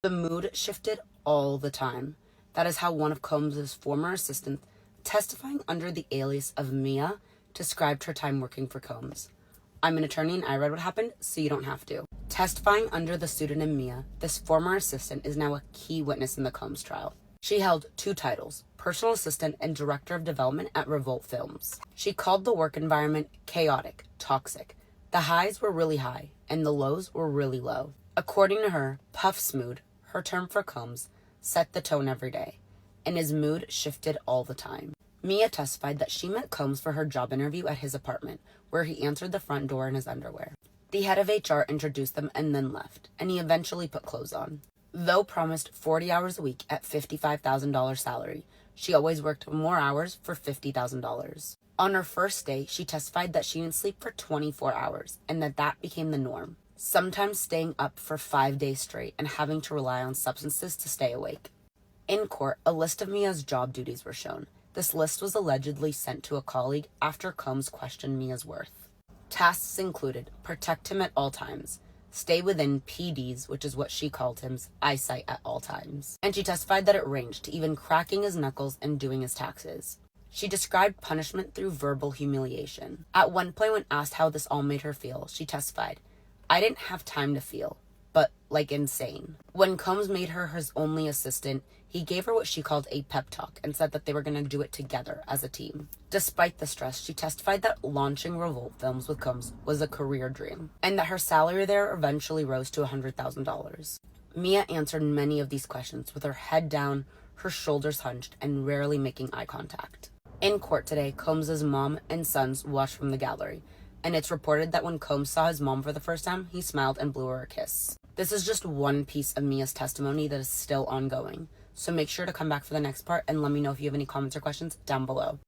The mood shifted all the time. That is how one of Combs' former assistants, testifying under the alias of Mia, described her time working for Combs. I'm an attorney and I read what happened, so you don't have to. Testifying under the pseudonym Mia, this former assistant is now a key witness in the Combs trial. She held 2 titles, personal assistant and director of development at Revolt Films. She called the work environment chaotic, toxic. The highs were really high, and the lows were really low. According to her, Puff's mood, her term for Combs, set the tone every day, and his mood shifted all the time. Mia testified that she met Combs for her job interview at his apartment, where he answered the front door in his underwear. The head of HR introduced them and then left, and he eventually put clothes on. Though promised 40 hours a week at $55,000 salary, she always worked more hours for $50,000. On her first day, she testified that she didn't sleep for 24 hours, and that became the norm, sometimes staying up for 5 days straight and having to rely on substances to stay awake. In court, a list of Mia's job duties were shown. This list was allegedly sent to a colleague after Combs questioned Mia's worth. Tasks included protect him at all times, stay within PD's, which is what she called him's, eyesight at all times. And she testified that it ranged to even cracking his knuckles and doing his taxes. She described punishment through verbal humiliation. At one point, when asked how this all made her feel, she testified, I didn't have time to feel, but like insane. When Combs made her his only assistant, he gave her what she called a pep talk and said that they were going to do it together as a team. Despite the stress, she testified that launching Revolt Films with Combs was a career dream, and that her salary there eventually rose to $100,000. Mia answered many of these questions with her head down, her shoulders hunched, and rarely making eye contact. In court today, Combs' mom and sons watched from the gallery, and it's reported that when Combs saw his mom for the first time, he smiled and blew her a kiss. This is just one piece of Mia's testimony that is still ongoing, so make sure to come back for the next part and let me know if you have any comments or questions down below.